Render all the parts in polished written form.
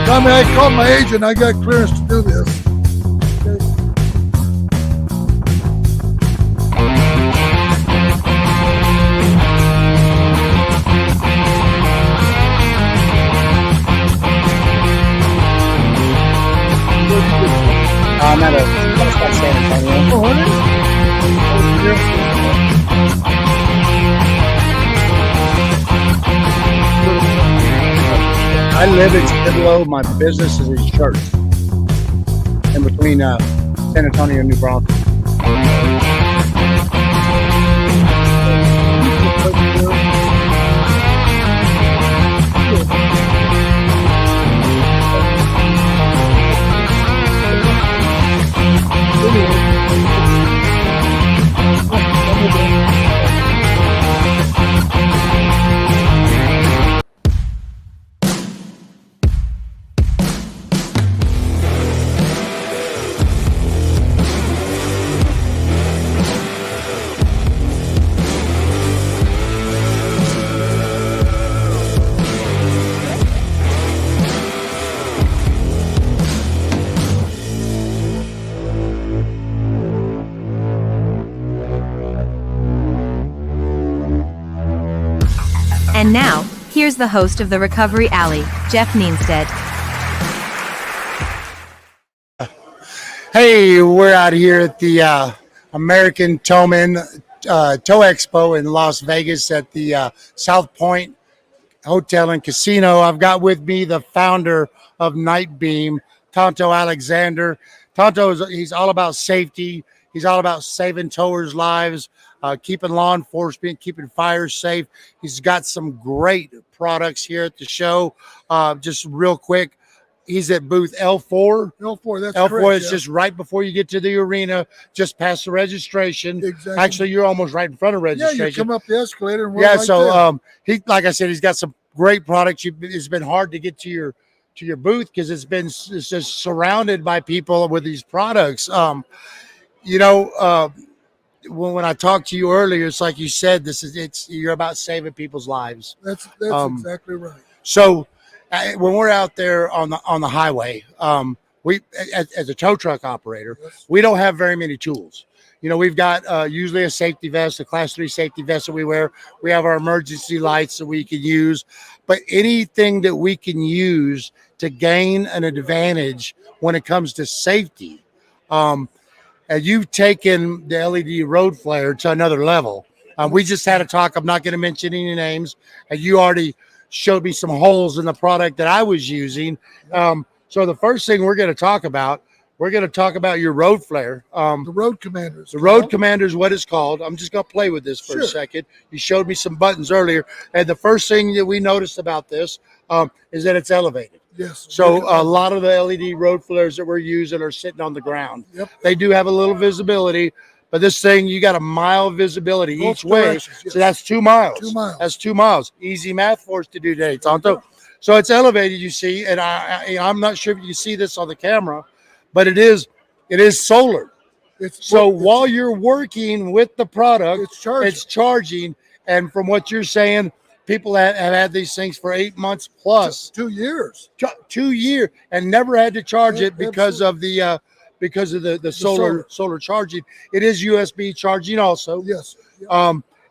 I mean, I called my agent. I got clearance to do this. I'm at a San Antonio. Oh, I live in Kidlow. My business is in church in between San Antonio and New Braunfels. And now, here's the host of the Recovery Alley, Jeff Neenstead. Hey, we're out here at the American Towman Tow Expo in Las Vegas at the South Point Hotel and Casino. I've got with me the founder of Nightbeam, Tonto Alexander. Tonto, he's all about safety. He's all about saving towers' lives, keeping law enforcement, keeping fires safe. He's got some great products here at the show. Just real quick, he's at booth L4. L4, that's L4 correct, is just right before you get to the arena, just past the registration. Exactly. Actually, you're almost right in front of registration. Yeah, you come up the escalator. And we're Yeah, right so there. he, like I said, he's got some great products. It's been hard to get to your booth because it's just surrounded by people with these products. When I talked to you earlier, it's like you said, you're about saving people's lives. That's exactly right. So when we're out there on the highway, we as a tow truck operator, Yes. we don't have very many tools. We've got usually a safety vest, a class 3 safety vest that we wear. We have our emergency lights that we can use, but anything that we can use to gain an advantage when it comes to safety. And you've taken the LED road flare to another level. We just had a talk. I'm not going to mention any names. And you already showed me some holes in the product that I was using. So the first thing we're going to talk about your road flare. The Road Commanders. The Road Commander is what it's called. I'm just going to play with this for a second. You showed me some buttons earlier. And the first thing that we noticed about this is that it's elevated. Yes. So a lot of the LED road flares that we're using are sitting on the ground. Yep. They do have a little visibility, but this thing, you got a mile visibility Both each way. directions, yes. So that's 2 miles. 2 miles. That's 2 miles. Easy math for us to do today, Tonto. So it's elevated, you see, and I'm not sure if you see this on the camera, but it is solar. While you're working with the product, it's charging. And from what you're saying, people have had these things for 8 months plus. 2 years. 2 years and never had to charge it because of the solar charging. It is USB charging also. Yes.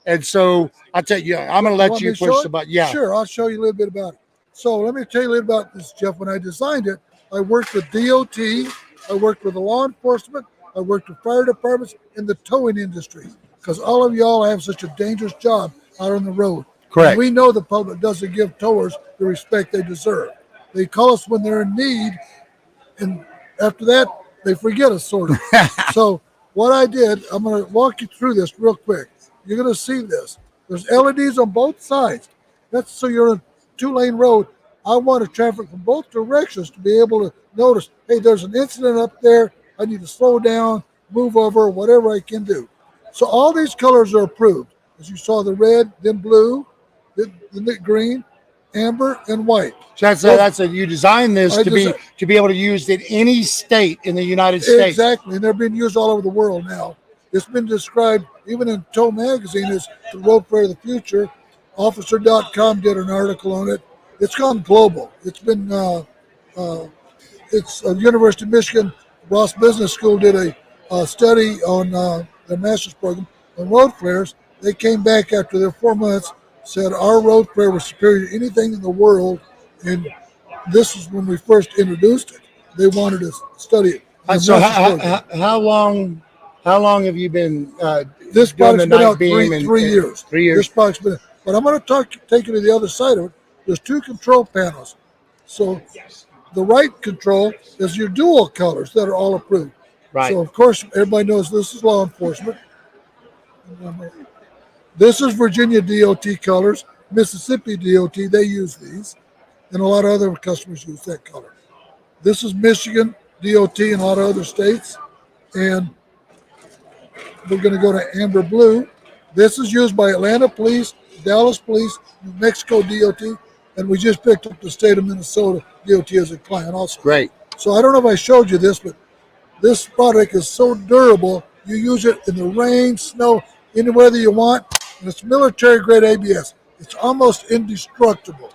And so I tell you, I'm going to let you push the button. Yeah. Sure, I'll show you a little bit about it. So let me tell you a little about this, Jeff. When I designed it, I worked with DOT, I worked with the law enforcement, I worked with fire departments in the towing industry, because all of y'all have such a dangerous job out on the road. Correct. And we know the public doesn't give towers the respect they deserve. They call us when they're in need, and after that, they forget us, sort of. So what I did, I'm going to walk you through this real quick. You're going to see this. There's LEDs on both sides. That's so you're on a 2-lane road. I want traffic from both directions to be able to notice, hey, there's an incident up there. I need to slow down, move over, whatever I can do. So all these colors are approved. As you saw, the red, then blue, then green, amber, and white. So you designed this to be able to use in any state in the United States. Exactly, and they're being used all over the world now. It's been described even in Tow Magazine as the road fair of the future. Officer.com did an article on it. It's gone global. It's been, it's University of Michigan, Ross Business School did a study on their master's program on road flares. They came back after their 4 months, said our road flare was superior to anything in the world, and this is when we first introduced it. They wanted to study it. So how long have you been This doing product's the been night out beam? three years. 3 years. This product's been, but I'm going to take you to the other side of it. There's 2 control panels. So the right control is your dual colors that are all approved. Right. So of course everybody knows this is law enforcement. This is Virginia DOT colors. Mississippi DOT, they use these, and a lot of other customers use that color. This is Michigan DOT and a lot of other states, and we're going to go to amber blue. This is used by Atlanta Police, Dallas Police, New Mexico DOT, and we just picked up the state of Minnesota DOT as a client also. Great. So I don't know if I showed you this, but this product is so durable. You use it in the rain, snow, any weather you want, and it's military grade ABS. It's almost indestructible.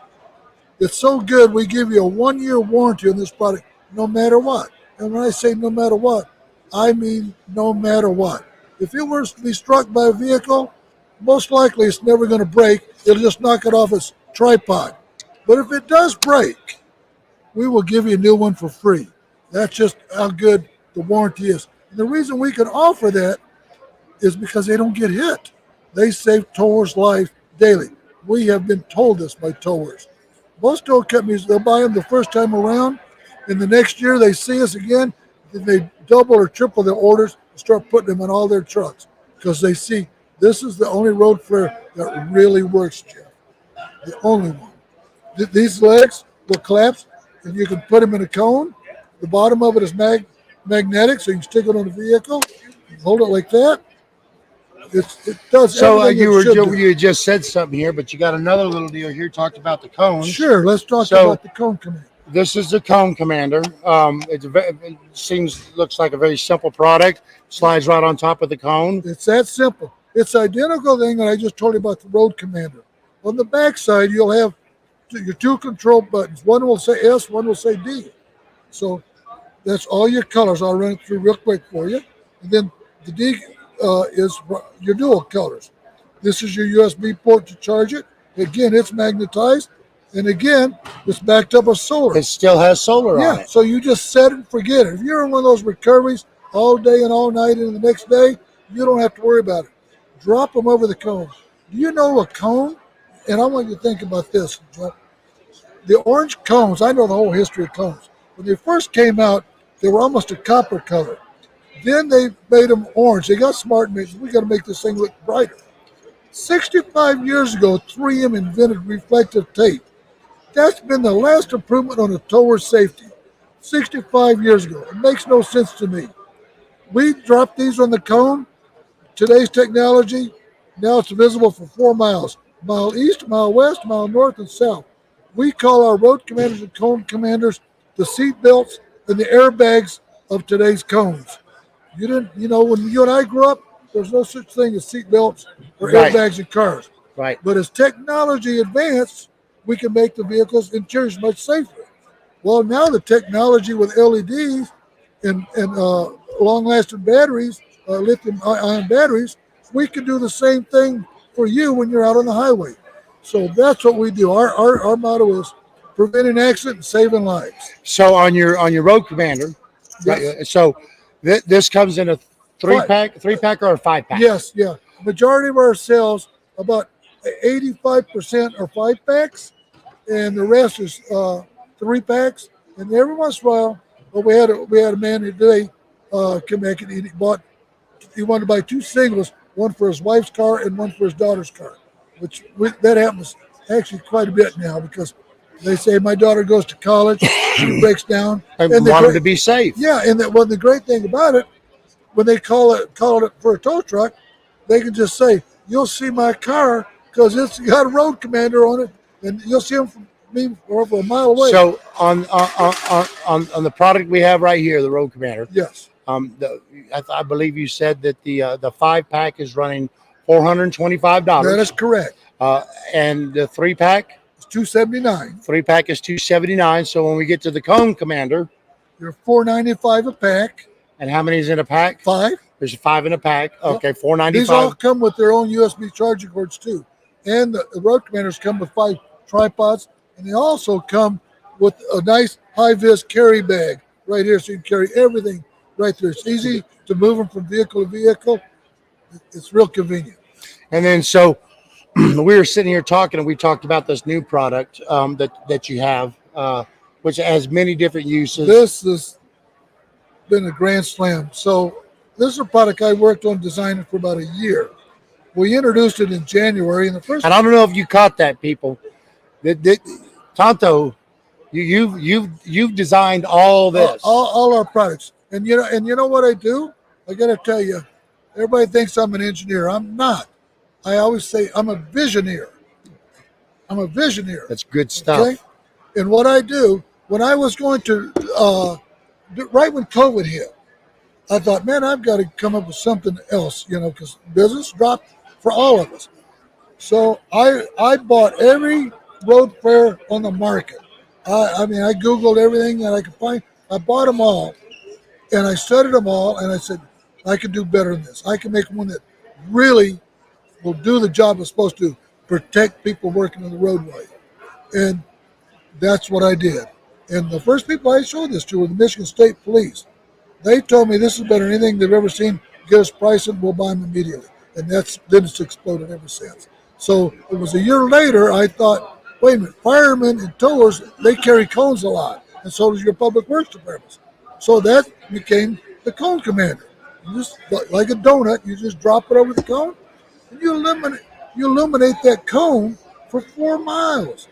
It's so good, we give you a 1-year warranty on this product no matter what. And when I say no matter what, I mean no matter what. If it were to be struck by a vehicle, most likely it's never going to break. It'll just knock it off its tripod. But if it does break, we will give you a new one for free. That's just how good the warranty is. And the reason we can offer that is because they don't get hit. They save towers' life daily. We have been told this by towers. Most tow companies, they'll buy them the first time around, and the next year they see us again, then they double or triple their orders and start putting them in all their trucks because they see this is the only road flare that really works, Jeff. The only one. These legs will collapse, and you can put them in a cone. The bottom of it is magnetic, so you can stick it on the vehicle, hold it like that. It does. So everything you just said something here, but you got another little deal here. Talked about the cones. Sure, let's talk So- about the cone command. This is the Cone Commander. It looks like a very simple product. Slides right on top of the cone. It's that simple. It's identical thing that I just told you about the Road Commander. On the back side, you'll have your 2 control buttons. One will say S, one will say D. So that's all your colors. I'll run it through real quick for you. And then the D is your dual colors. This is your USB port to charge it. Again, it's magnetized. And again, it's backed up with solar. It still has solar on it. So you just set it and forget it. If you're in one of those recoveries all day and all night and the next day, you don't have to worry about it. Drop them over the cone. Do you know a cone? And I want you to think about this, Jeff. The orange cones, I know the whole history of cones. When they first came out, they were almost a copper color. Then they made them orange. They got smart and made, we got to make this thing look brighter. 65 years ago, 3M invented reflective tape. That's been the last improvement on a tower's safety. 65 years ago. It makes no sense to me. We dropped these on the cone. Today's technology, now it's visible for 4 miles. Mile east, mile west, mile north, and south. We call our road commanders and cone commanders the seat belts and the airbags of today's cones. When you and I grew up, there's no such thing as seat belts or Right. airbags in cars. Right. But as technology advanced, we can make the vehicles interiors much safer. Well, now the technology with LEDs and long-lasting batteries, lithium-ion batteries, we can do the same thing for you when you're out on the highway. So that's what we do. Our motto is preventing accident and saving lives. So on your Road Commander, Yes. so this comes in a 3-pack or a 5-pack. Yes, yeah. Majority of our sales, about 85% are 5-packs, and the rest is 3-packs. And every once in a while, we had a man today come back and he wanted to buy 2 singles, one for his wife's car and one for his daughter's car, that happens actually quite a bit now because they say my daughter goes to college, she breaks down, I and want them to be safe. yeah, and the great thing about it, when they call it for a tow truck, they can just say, "You'll see my car because it's got a Road Commander on it, and you'll see him from me over a mile away." So on the product we have right here, the Road Commander, yes, I believe you said that the 5-pack is running $425. That is correct. And the 3-pack, It's $279. 3-pack is $279. So when we get to the Cone Commander, You're $495 a pack. and how many is in a pack? 5. There's 5 in a pack. Okay, These all $495. come with their own USB charging cords too. And the Road Commanders come with 5 tripods, and they also come with a nice high-vis carry bag right here, so you can carry everything right there. It's easy to move them from vehicle to vehicle. It's real convenient. And then so we were sitting here talking, and we talked about this new product that you have, which has many different uses. This has been a grand slam. So this is a product I worked on designing for about a year. We introduced it in January, and the first And I don't know if you caught that, people. Tonto, you've designed all this. all our products. And you know what I do? I got to tell you, everybody thinks I'm an engineer. I'm not. I always say I'm a visionary. I'm a visionary. That's good stuff. Okay. And what I do when I was going to right when COVID hit, I thought, man, I've got to come up with something else, because business dropped for all of us. So I bought every road fair on the market. I Googled everything that I could find. I bought them all, and I studied them all, and I said, I can do better than this. I can make one that really will do the job it's supposed to, protect people working on the roadway. And that's what I did. And the first people I showed this to were the Michigan State Police. They told me this is better than anything they've ever seen. Get us pricing, we'll buy them immediately. And then it's exploded ever since. So it was a year later, I thought, wait a minute, firemen and towers, they carry cones a lot. And so does your public works departments. So that became the Cone Commander. You just, like a donut, you just drop it over the cone, and you illuminate that cone for 4 miles.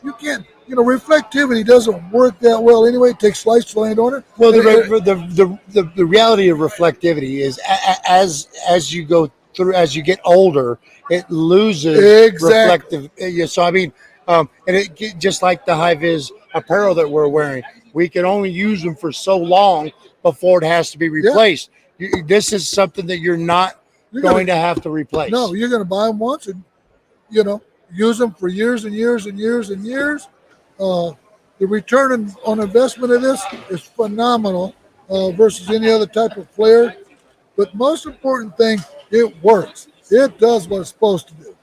You can't, reflectivity doesn't work that well anyway. It takes lights to land on it. Well, the reality of reflectivity is as you go through, as you get older, it loses Exactly. reflective. So and it just like the high vis apparel that we're wearing, we can only use them for so long before it has to be replaced. This is something that you're not going to have to replace. No, you're going to buy them once and, use them for years and years and years and years. The return on investment of this is phenomenal versus any other type of flare. But most important thing, it works. It does what it's supposed to do.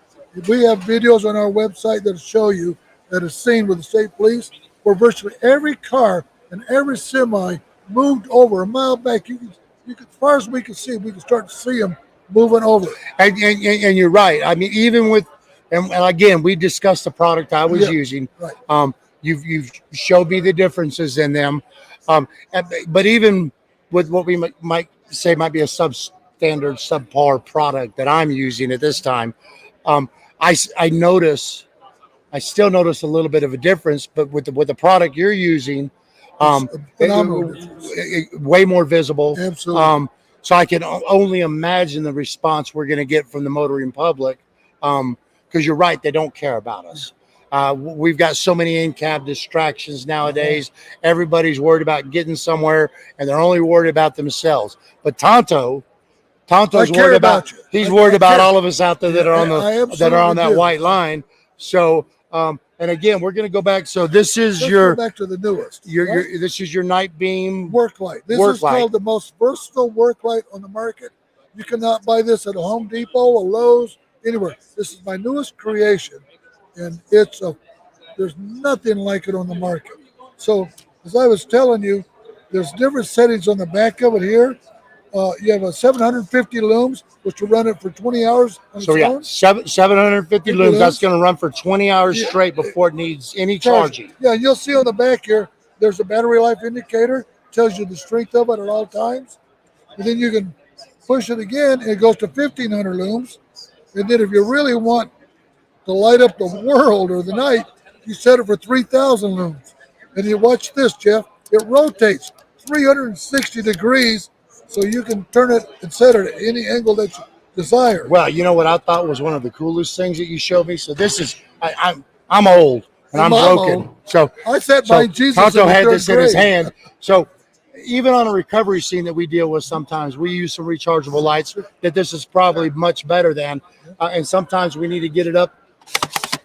We have videos on our website that show you that is seen with the state police where virtually every car and every semi moved over a mile back. You could, as far as we can see, we can start to see them moving over. And you're right. I mean, even with, and again, we discussed the product I was using. Right. You've showed me the differences in them. But even with what we might say might be a subpar product that I'm using at this time, I still notice a little bit of a difference. But with the product you're using, Phenomenal. Way more visible. Absolutely. So I can only imagine the response we're going to get from the motoring public. Because you're right, they don't care about us. We've got so many in-cab distractions nowadays. Everybody's worried about getting somewhere, and they're only worried about themselves. But Tonto's worried about you. He's worried about all of us out there that are on that white line. So, and again, we're going to go back. So this is Let's your go back to the newest. this is your night beam work light. This is called the most versatile work light on the market. You cannot buy this at a Home Depot, a Lowe's, anywhere. This is my newest creation, and there's nothing like it on the market. So as I was telling you, there's different settings on the back of it here. You have a 750 looms, which will run it for 20 hours on its own. 750 looms. That's going to run for 20 hours straight before it needs any charging. Yeah, and you'll see on the back here, there's a battery life indicator, tells you the strength of it at all times. And then you can push it again, and it goes to 1,500 looms. And then if you really want to light up the world or the night, you set it for 3,000 looms. And you watch this, Jeff. It rotates 360 degrees, so you can turn it and set it at any angle that you desire. Well, you know what I thought was one of the coolest things that you showed me? So this is, I'm old and I'm broken. old. So I set my Jesus. Tonto in the had third this in his grade. hand. So even on a recovery scene that we deal with, sometimes we use some rechargeable lights that this is probably much better than, and sometimes we need to get it up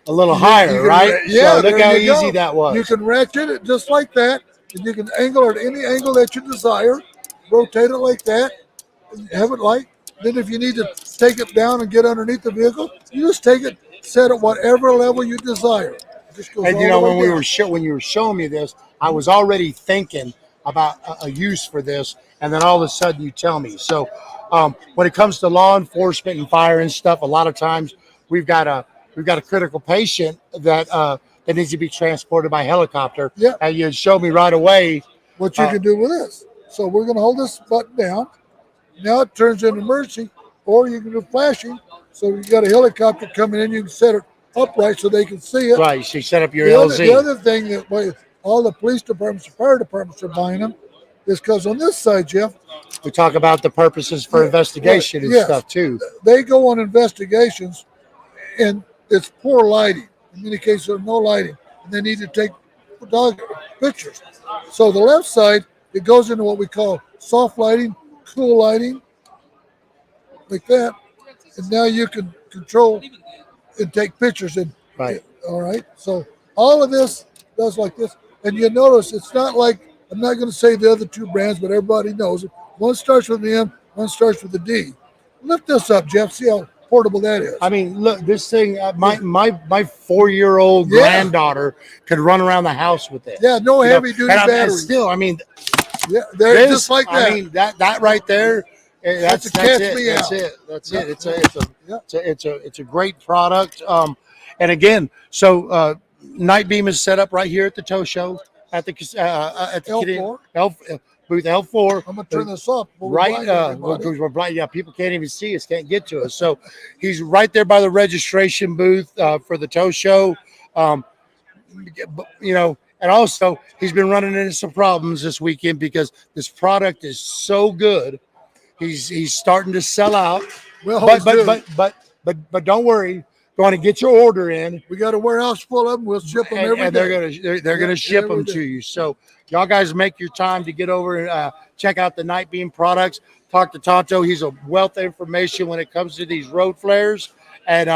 a little higher, right? Yeah, So look there how you easy go. that was. You can ratchet it just like that, and you can angle it at any angle that you desire, rotate it like that, and have it light. Then if you need to take it down and get underneath the vehicle, you just take it, set it whatever level you desire. It just goes And all you know, the way when down. when you were showing me this, I was already thinking about a use for this, and then all of a sudden you tell me. So when it comes to law enforcement and fire and stuff, a lot of times we've got a critical patient that that needs to be transported by helicopter. Yeah. And you showed me right away. What you can do with this. So we're going to hold this button down. Now it turns into emergency, or you can do flashing. So you got a helicopter coming in, you can set it upright so they can see it. Right, so you set up your The LZ. other thing that all the police departments and fire departments are buying them is because on this side, Jeff, We talk about the purposes for Yeah, investigation right, and yes. stuff too. they go on investigations and it's poor lighting. In many cases, there's no lighting, and they need to take dog pictures. So the left side, it goes into what we call soft lighting, cool lighting, like that, and now you can control and take pictures. And Right. all right, so all of this does like this, and you notice it's not like, I'm not going to say the other two brands, but everybody knows it. One starts with the M, one starts with the D. Lift this up, Jeff. See how portable that is. I mean, look, this thing. My 4-year-old Yeah. granddaughter could run around the house with it. Yeah, no You know, heavy duty and batteries. still, I mean, Yeah, they're this, just like that. I mean, that right there. That's a That's catch it. me That's out. it. That's Yeah. it. Yeah. It's a great product. And again, so Night Beam is set up right here at the tow show at the L4. Booth L4. I'm gonna turn this off. We'll Right, blind everybody. because we're blind. Yeah, people can't even see us, can't get to us. So he's right there by the registration booth for the tow show. You know, and also he's been running into some problems this weekend because this product is so good. He's starting to sell out. We always do. But don't worry. Going to get your order in, We got a warehouse full of them. We'll ship them every and day. they're gonna ship every them day. to you. So y'all guys make your time to get over and check out the Night Beam products. Talk to Tonto. He's a wealth of information when it comes to these road flares. And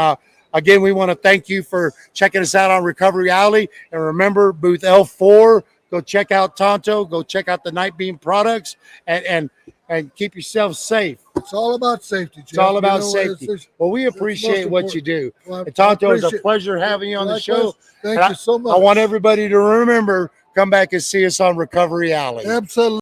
again, we want to thank you for checking us out on Recovery Alley. And remember, booth L4. Go check out Tonto. Go check out the Night Beam products, and keep yourself safe. It's all about safety, Jeff. It's all about You know, safety. Well, we it's appreciate most what you do. Well, And Tonto, it's a appreciate- pleasure having you on the Likewise. show. Thank And you so much. I want everybody to remember, come back and see us on Recovery Alley. Absolutely.